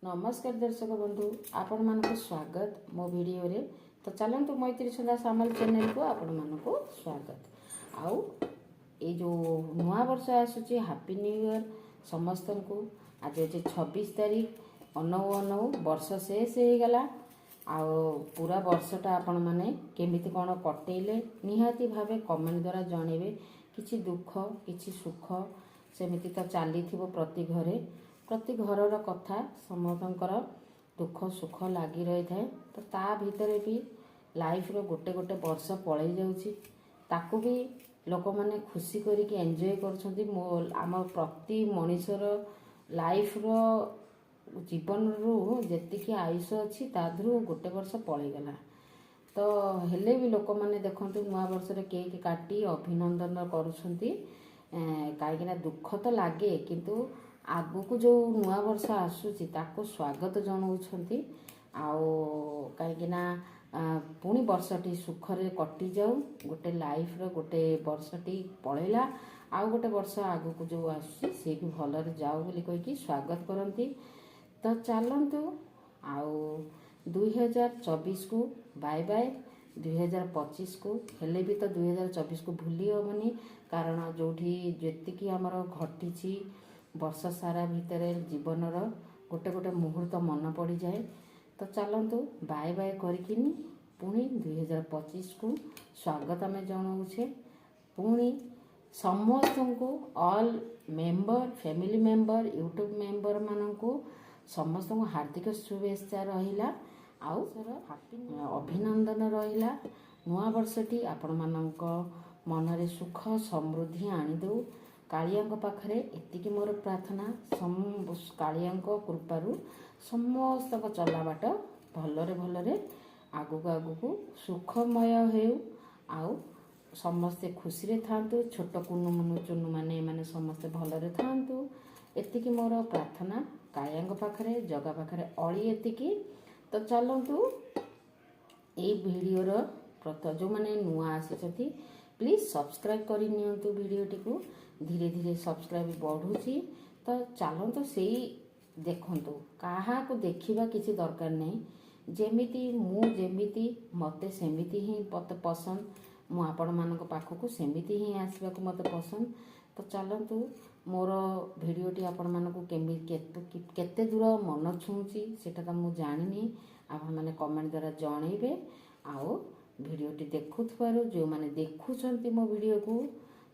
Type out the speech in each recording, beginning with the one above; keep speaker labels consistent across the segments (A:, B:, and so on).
A: नमस्कार दर्शक बंधु आपण मानक स्वागत मो वीडियो रे। तो चलतु मैत्री सुधा सामल चैनल को आपण मानक स्वागत। आउ ये जो नुआ वर्ष आसूची हैप्पी न्यू ईयर समस्त को। आज अच्छे 26 तारीख अनऊ अनऊ वर्ष शेष हो गला। आउ पूरा वर्षटा आपण माने केमिति कोन कटेले निहाती भावे कमेंट द्वारा जणेबे। किछि दुख किछि सुख सेमिति तो चली प्रति घरे प्रति घरर कथा समस्तंकर दुख सुख लगी रही थाए। तो ता भितर भी लाइफ रो गोटे गोटे वर्ष पलई जाउची ताकू भी लोक माने खुशी करिक एंजॉय करछंती। मो आम प्रति मनुष्यर लाइफ रो जीवन रू जेतिकी आयुष अच्छी ताधरू गोटे वर्ष पलई गला। तो हेले भी लोक माने देखंतु नुआ वर्ष रे केक काटी अभिनंदन करूछंती। कहीं दुख तो लगे किंतु आगु को जो नुआ वर्ष आसूची ताको स्वागत जनाउछंती। आउ कहीं पुणी वर्षटी सुखरे कटि जाऊ। गोटे लाइफ रो गोटे वर्षटी पलैला आउ गोटे वर्ष आगु को जो आसूची से भी भलरे जाऊ बोली कहिकी स्वागत करंती। तो चलतु आउ 2024 को बाय बाय 2025 को हेले भी तो 2024 को भूली हेनी। कारण जोठी जेतिकी आमर घटी वर्ष सारा भितर जीवनर गोटे गोटे मुहूर्त मन पड़ जाए। तो चलतु बाय बाय करकिनी पुणी 2025 को स्वागत आम जनाऊे। पुणी समस्त को all member family member YouTube member मानू समस्त को हार्दिक शुभेच्छा रहिला। आउ अभिनंदन रहिला। नुआ वर्षटी आपण मानक मनरे सुख समृद्धि आनीदऊ। कालियांक पाखरे एतिकी मोर प्रार्थना कालियांक कृपारू समस्त चला बाट भलरे भलरे आगु आगु सुखमय हेउ। आउ समस्ते खुशी रे थांतु। छोट कुनु मुनु चुनु माने माने समस्ते भलरे थांतु एतिकी मोर प्रार्थना कालियांक पाखरे जगा पाखरे अली एतिकी। तो चलतु ये वीडियोर जो मैंने नुआ आसी प्लीज सब्सक्राइब कर नियंतु वीडियोटी को। धीरे धीरे सब्सक्राइब बढ़ुची। तो चलतु से देखंतु कहा को देखिबा किसी दरकार नहीं। जेमिति मु जेमिति मते सेमिति ही पसंद मु आपण मानक पाखकु सेमिति ही आसबा को मते पसंद। तो चलतु मोर भिडियोटी आपण मानक केते दूर मन छुँची सेटा तो मु जानिनी। आपण माने कमेंट द्वारा जणेबे। आओ भिडियोटी देखुथबारु जो माने देखुछंती मो भिडियो को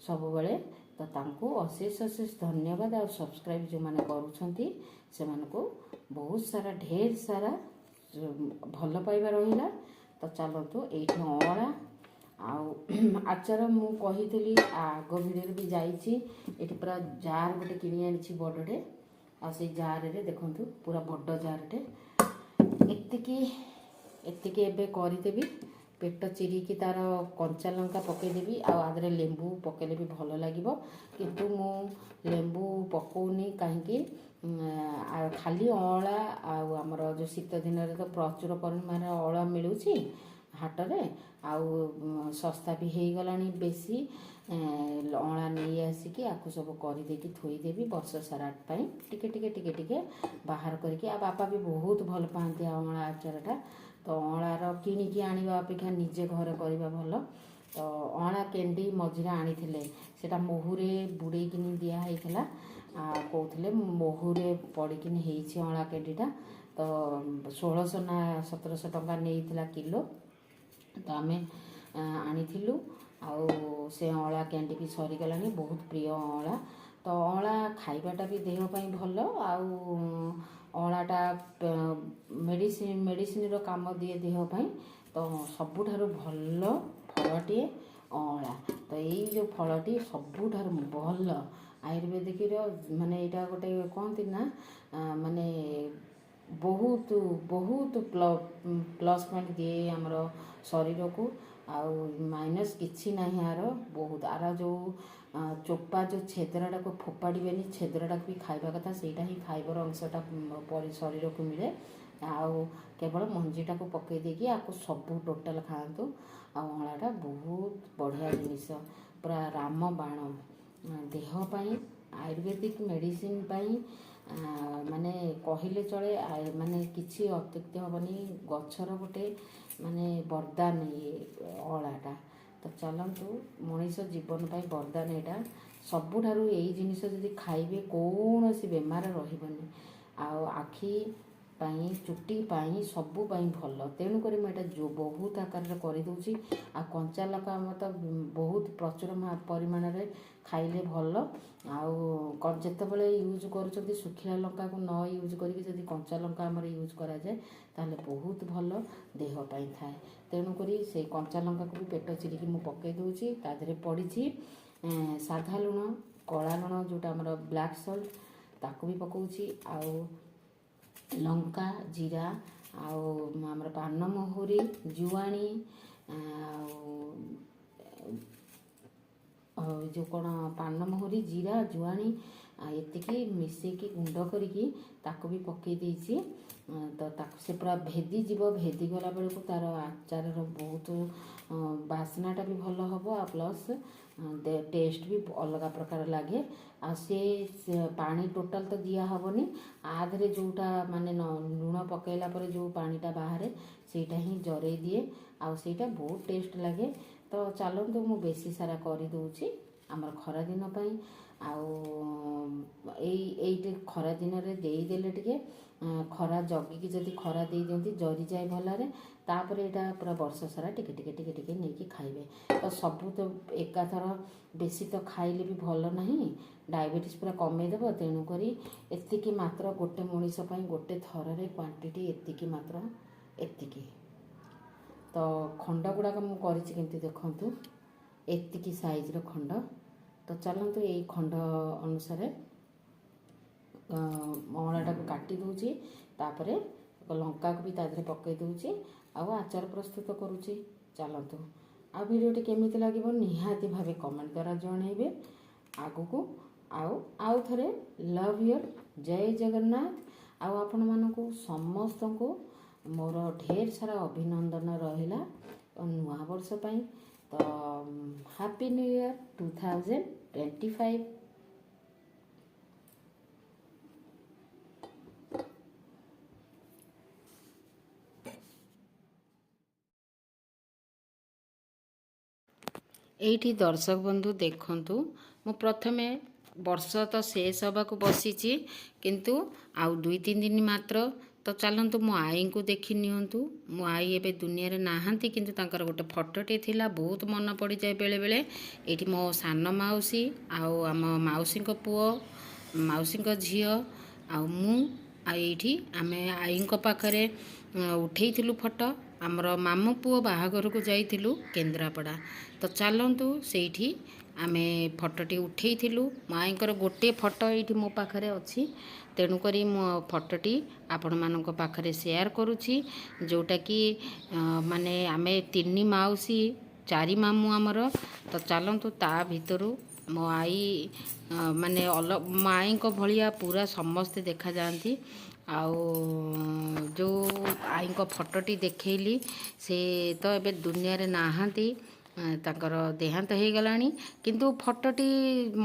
A: सब बेले तो तांको अशेष अशेष धन्यवाद। और सब्सक्राइब जो माने करूछंती से मानको बहुत सारा ढेर सारा भल पाइबा रहिला। तो चलतु एठी अळा आउ आचार मु कहितली आग भिडियो भी जाइछि। एठी पूरा जार गोटे किनि आनिछि बडडे। आ से जार रे देखंतु पूरा बड जार टे एतिकी एतिकी एबे करिदेबी। पेट चिरिकी तार कंचा लंका पकईदेवी। आदरे लेंबू पकेले भी भल लगे किंतु मु लेंबू पकौनी कहीं खाली अँला आमर जो शीत दिन में तो प्रचुर परिमाण अँला मिलूची हाटरे। आउ सस्ता भी हो गला बेसी अँला नहीं आसिकी आपको सब करदेकी थोईदेवी वर्ष सारा टिके टिके टिके टिके बाहर करके। आ बापा भी बहुत भल पाती अँला आचारटा। तो अँलार किणिकी आनिबा अपेक्षा निजे घरे करबा भल। तो अँला केंडी मझिरे आनिथिले सेटा मोहुरे बुड़ेकिनी दिया हेइथिला। कहूथिले मोहुरे पड़िकिनी हेइछि अँला केंडीटा। तो 1600 ना 1700 टंका नेइथिला किलो। तो आमे आनिथिलु। आउ से अँला केंडी भी सरीगलानी बहुत प्रिय अँला। तो अँला खाइबाटा भी देह पई भल। आउ अँलाटा मेडिसिन रो काम दिए देह पई। तो सबुठारु भल फलटिए अँला। तो यही जो फलटी सबुठारु भल आयुर्वेदिक माने एटा गोटे कहती ना माने बहुत बहुत प्लस पॉइंट दिए आमर शरीर को। आउ माइनस किछि नाही यार बहुत आर जो चोपा जो छेदराटा को फोपाड़े छेदराटा भी खाइबा कथा सेटा ही फाइबर अंशटा शरीर को मिले। आउ केवल मंजीटा को पकई देकी आपको सबू टोटाल खातु। अँलाटा बहुत बढ़िया जिनिस पूरा राम बाण देह पाई आयुर्वेदिक मेडिसिन पाई ମାନେ କହିଲେ ଚଳେ ମାନେ କିଛି ଅତ୍ୟୁକ୍ତି ହେବନି। ଗଛର ଗୋଟେ ମାନେ ବରଦାନ ଇଏ ଅଁଳାଟା। ତ ଚାଲନ୍ତୁ, ମଣିଷ ଜୀବନ ପାଇଁ ବରଦାନ ଏଇଟା। ସବୁଠାରୁ ଏଇ ଜିନିଷ ଯଦି ଖାଇବେ କୌଣସି ବେମାର ରହିବନି। ଆଉ ଆଖି ପାଇଁ, ଚୁଟି ପାଇଁ, ସବୁ ପାଇଁ ଭଲ। ତେଣୁକରି ମୁଁ ଏଇଟା ବହୁତ ଆକାରରେ କରିଦେଉଛି। ଆଉ କଞ୍ଚା ଲଙ୍କା ଆମର ତ ବହୁତ ପ୍ରଚୁର ପରିମାଣରେ ଖାଇଲେ ଭଲ। ଆଉ ଯେତେବେଳେ ୟୁଜ୍ କରୁଛନ୍ତି ଶୁଖିଲା ଲଙ୍କାକୁ ନ ୟୁଜ୍ କରିକି ଯଦି କଞ୍ଚା ଲଙ୍କା ଆମର ୟୁଜ୍ କରାଯାଏ ତାହେଲେ ବହୁତ ଭଲ ଦେହ ପାଇଁ ଥାଏ। ତେଣୁକରି ସେଇ କଞ୍ଚା ଲଙ୍କାକୁ ବି ପେଟ ଚିରିକି ମୁଁ ପକାଇ ଦେଉଛି। ତା ଦେହରେ ପଡ଼ିଛି ସାଧା ଲୁଣ, କଳା ଲୁଣ ଯେଉଁଟା ଆମର ବ୍ଲାକ୍ ସଲ୍ଟ, ତାକୁ ବି ପକାଉଛି। ଆଉ ଲଙ୍କା, ଜିରା, ଆଉ ଆମର ପାନମହୁରି, ଜୁଆଣି, ଆଉ ଯେଉଁ କ'ଣ ପାନମହୁରି, ଜିରା, ଜୁଆଣି ଏତିକି ମିଶେଇକି ଗୁଣ୍ଡ କରିକି ତାକୁ ବି ପକାଇ ଦେଇଛି। ତ ତାକୁ ସେ ପୁରା ଭେଦିଯିବ। ଭେଦିଗଲା ବେଳକୁ ତା'ର ଆଚାରର ବହୁତ ବାସ୍ନାଟା ବି ଭଲ ହେବ। ଆଉ ପ୍ଲସ୍ ଟେଷ୍ଟ ବି ଅଲଗା ପ୍ରକାର ଲାଗେ। ଆଉ ସେ ପାଣି ଟୋଟାଲ୍ ତ ଦିଆ ହେବନି। ଆ ଦେହରେ ଯେଉଁଟା ମାନେ ଲୁଣ ପକାଇଲା ପରେ ଯେଉଁ ପାଣିଟା ବାହାରେ ସେଇଟା ହିଁ ଜରେଇ ଦିଏ। ଆଉ ସେଇଟା ବହୁତ ଟେଷ୍ଟ ଲାଗେ। ତ ଚାଲନ୍ତୁ, ମୁଁ ବେଶୀ ସାରା କରିଦେଉଛି ଆମର ଖରାଦିନ ପାଇଁ। ଆଉ ଏଇଟି ଖରାଦିନରେ ଦେଇଦେଲେ ଟିକେ ଖରା ଜଗିକି ଯଦି ଖରା ଦେଇଦିଅନ୍ତି ଜରିଯାଏ ଭଲରେ। ତାପରେ ଏଇଟା ପୁରା ବର୍ଷ ସାରା ଟିକେ ଟିକେ ଟିକେ ଟିକେ ନେଇକି ଖାଇବେ। ତ ସବୁ ତ ଏକାଥର ବେଶୀ ତ ଖାଇଲେ ବି ଭଲ ନାହିଁ, ଡାଇବେଟିସ୍ ପୁରା କମେଇଦେବ। ତେଣୁକରି ଏତିକି ମାତ୍ର ଗୋଟେ ମଣିଷ ପାଇଁ ଗୋଟେ ଥରରେ କ୍ୱାଣ୍ଟିଟି ଏତିକି ମାତ୍ର ଏତିକି। ତ ଖଣ୍ଡ ଗୁଡ଼ାକ ମୁଁ କରିଛି କେମିତି ଦେଖନ୍ତୁ, ଏତିକି ସାଇଜ୍ର ଖଣ୍ଡ। ତ ଚାଲନ୍ତୁ ଏଇ ଖଣ୍ଡ ଅନୁସାରେ ଅଁଳାଟାକୁ କାଟି ଦେଉଛି। ତାପରେ ଲଙ୍କାକୁ ବି ତା ଦେହରେ ପକାଇ ଦେଉଛି। ଆଉ ଆଚାର ପ୍ରସ୍ତୁତ କରୁଛି। ଚାଲନ୍ତୁ, ଆଉ ଭିଡ଼ିଓଟି କେମିତି ଲାଗିବ ନିହାତି ଭାବେ କମେଣ୍ଟ ଦ୍ୱାରା ଜଣାଇବେ ଆଗକୁ। ଆଉ ଥରେ ଲଭ୍ ୟୁର୍, ଜୟ ଜଗନ୍ନାଥ। ଆଉ ଆପଣମାନଙ୍କୁ ସମସ୍ତଙ୍କୁ ମୋର ଢେର ସାରା ଅଭିନନ୍ଦନ ରହିଲା ନୂଆ ବର୍ଷ ପାଇଁ। ତ ହାପି ନ୍ୟୁ ଇୟର୍ 2025। ଏଇଠି ଦର୍ଶକ ବନ୍ଧୁ ଦେଖନ୍ତୁ, ମୁଁ ପ୍ରଥମେ ବର୍ଷ ତ ଶେଷ ହେବାକୁ ବସିଛି, କିନ୍ତୁ ଆଉ 2-3 ଦିନ ମାତ୍ର। ତ ଚାଲନ୍ତୁ ମୋ ଆଈଙ୍କୁ ଦେଖି ନିଅନ୍ତୁ। ମୋ ଆଈ ଏବେ ଦୁନିଆରେ ନାହାନ୍ତି, କିନ୍ତୁ ତାଙ୍କର ଗୋଟେ ଫଟୋଟି ଥିଲା, ବହୁତ ମନେ ପଡ଼ିଯାଏ ବେଳେବେଳେ। ଏଇଠି ମୋ ସାନ ମାଉସୀ, ଆଉ ଆମ ମାଉସୀଙ୍କ ପୁଅ, ମାଉସୀଙ୍କ ଝିଅ, ଆଉ ମୁଁ। ଆଉ ଏଇଠି ଆମେ ଆଈଙ୍କ ପାଖରେ ଉଠେଇଥିଲୁ ଫଟୋ। ଆମର ମାମୁଁ ପୁଅ ବାହାଘରକୁ ଯାଇଥିଲୁ କେନ୍ଦ୍ରାପଡ଼ା। ତ ଚାଲନ୍ତୁ ସେଇଠି ଆମେ ଫଟୋଟି ଉଠେଇଥିଲୁ। ମାଈଙ୍କର ଗୋଟିଏ ଫଟୋ ଏଇଠି ମୋ ପାଖରେ ଅଛି। ତେଣୁକରି ମୋ ଫଟୋଟି ଆପଣମାନଙ୍କ ପାଖରେ ସେୟାର କରୁଛି, ଯେଉଁଟାକି ମାନେ ଆମେ 3 ମାଉସୀ 4 ମାମୁଁ ଆମର। ତ ଚାଲନ୍ତୁ ତା ଭିତରୁ ମୋ ଆଈ ମାନେ ମାଈଙ୍କ ଭଳିଆ ପୁରା ସମସ୍ତେ ଦେଖାଯାଆନ୍ତି। ଆଉ ଯେଉଁ ଆଈଙ୍କ ଫଟୋଟି ଦେଖେଇଲି ସେ ତ ଏବେ ଦୁନିଆରେ ନାହାନ୍ତି, ତାଙ୍କର ଦେହାନ୍ତ ହେଇଗଲାଣି। କିନ୍ତୁ ଫଟୋଟି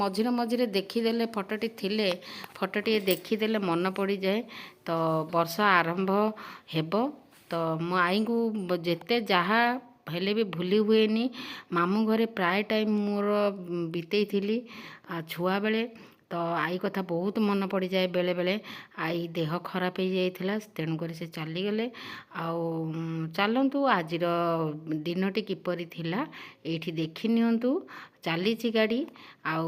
A: ମଝିରେ ମଝିରେ ଦେଖିଦେଲେ, ଫଟୋଟି ଥିଲେ ଫଟୋଟିଏ ଦେଖିଦେଲେ ମନେ ପଡ଼ିଯାଏ। ତ ବର୍ଷ ଆରମ୍ଭ ହେବ। ତ ମୋ ଆଈଙ୍କୁ ଯେତେ ଯାହା ହେଲେ ବି ଭୁଲି ହୁଏନି। ମାମୁଁ ଘରେ ପ୍ରାୟ ଟାଇମ୍ ମୋର ବିତେଇଥିଲି ଛୁଆବେଳେ। ତ ଆଈ କଥା ବହୁତ ମନେ ପଡ଼ିଯାଏ ବେଳେବେଳେ। ଆଈ ଦେହ ଖରାପ ହେଇଯାଇଥିଲା, ତେଣୁକରି ସେ ଚାଲିଗଲେ। ଆଉ ଚାଲନ୍ତୁ ଆଜିର ଦିନଟି କିପରି ଥିଲା ଏଇଠି ଦେଖି ନିଅନ୍ତୁ। ଚାଲିଛି ଗାଡ଼ି। ଆଉ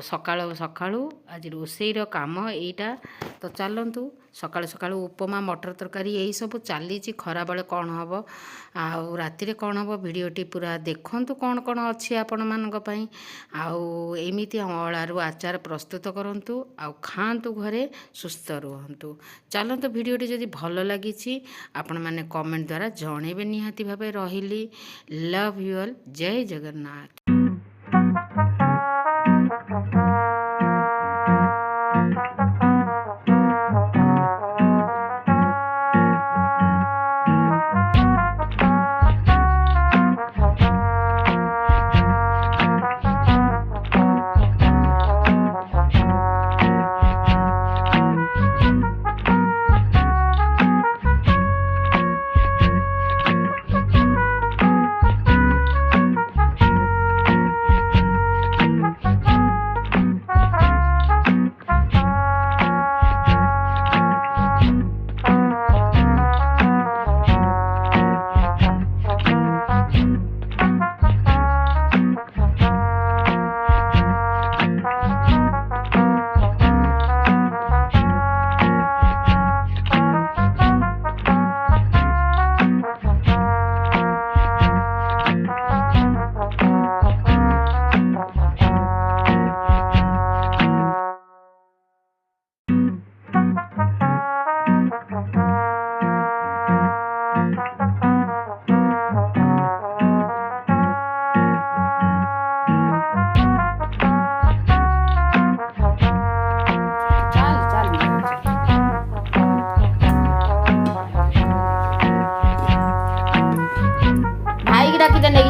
A: ସକାଳୁ ଆଜି ରୋଷେଇର କାମ ଏଇଟା। ତ ଚାଲନ୍ତୁ ସକାଳୁ ସକାଳୁ ଉପମା, ମଟର ତରକାରୀ ଏଇସବୁ ଚାଲିଛି। ଖରାବେଳେ କ'ଣ ହେବ ଆଉ ରାତିରେ କ'ଣ ହେବ ଭିଡ଼ିଓଟି ପୁରା ଦେଖନ୍ତୁ, କ'ଣ କ'ଣ ଅଛି ଆପଣମାନଙ୍କ ପାଇଁ। ଆଉ ଏମିତି ଅଁଳାରୁ ଆଚାର ପ୍ରସ୍ତୁତ କରନ୍ତୁ, ଆଉ ଖାଆନ୍ତୁ ଘରେ, ସୁସ୍ଥ ରୁହନ୍ତୁ। ଚାଲନ୍ତୁ ଭିଡ଼ିଓଟି ଯଦି ଭଲ ଲାଗିଛି ଆପଣମାନେ କମେଣ୍ଟ ଦ୍ୱାରା ଜଣେଇବେ ନିହାତି ଭାବେ। ରହିଲି, ଲଭ୍ ୟୁ ଅଲ୍, ଜୟ ଜଗନ୍ନାଥ।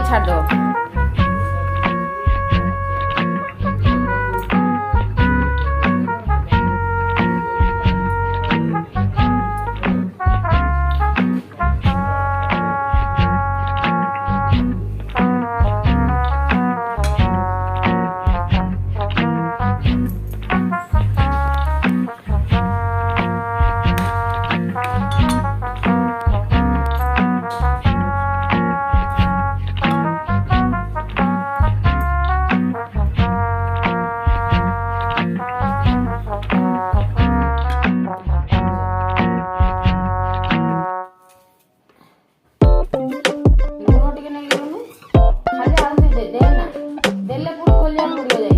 A: ଛାଡ଼। ଲୁଣ ଟିକେ ନେଇ ଲୁଣ ଖାଲି ଆଳୁ ଦେ ଦେ ନା ଦେଲେ ପୁଣି ଖୋଲିବାକୁ ପଡ଼ିବ ଯାଇ।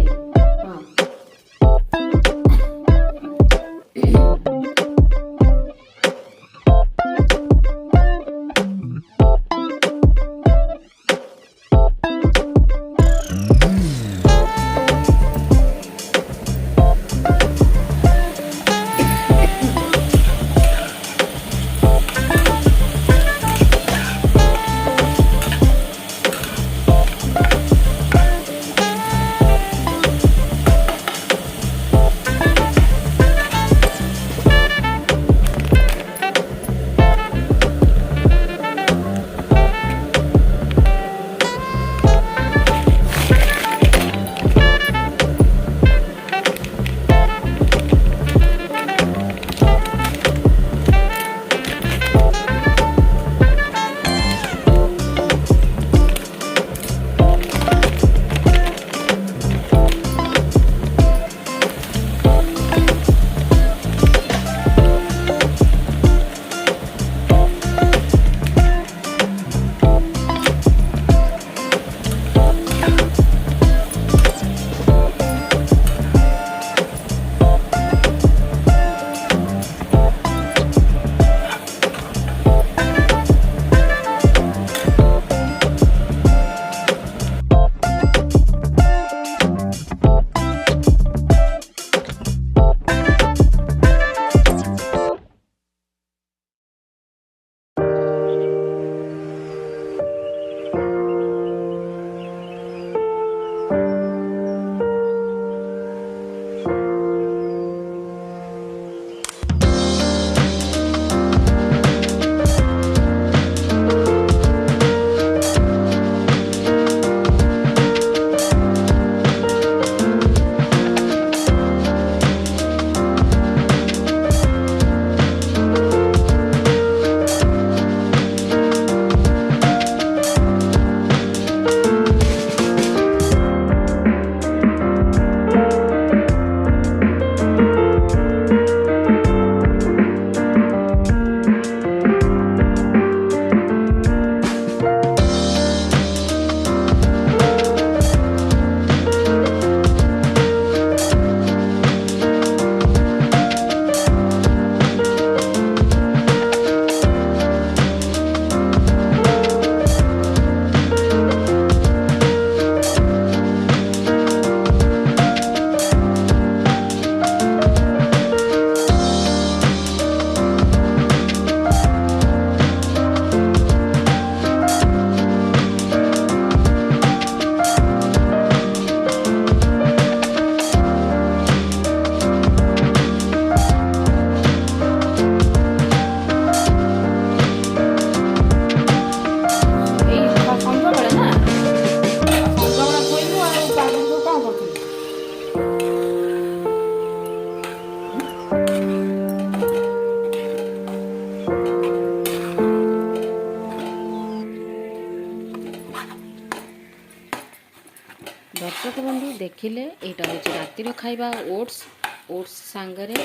A: दर्शक बंधु देखिले एटा होची रातिर खाइबा ओट्स सांगरे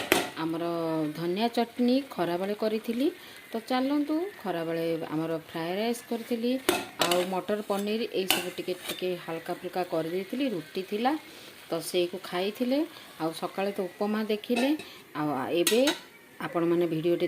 A: आमर धनिया चटनी खरा बेले करी। तो चलतु खरा बेले आमर फ्राए राइस करी आउ मटर पनीर ये सब टिके हल्का फुल्का कर देथिली रुटी थिला तो से को खाई थिले आउ सकाळे तो उपमा देखिले आ एबे आपण माने वीडियो टे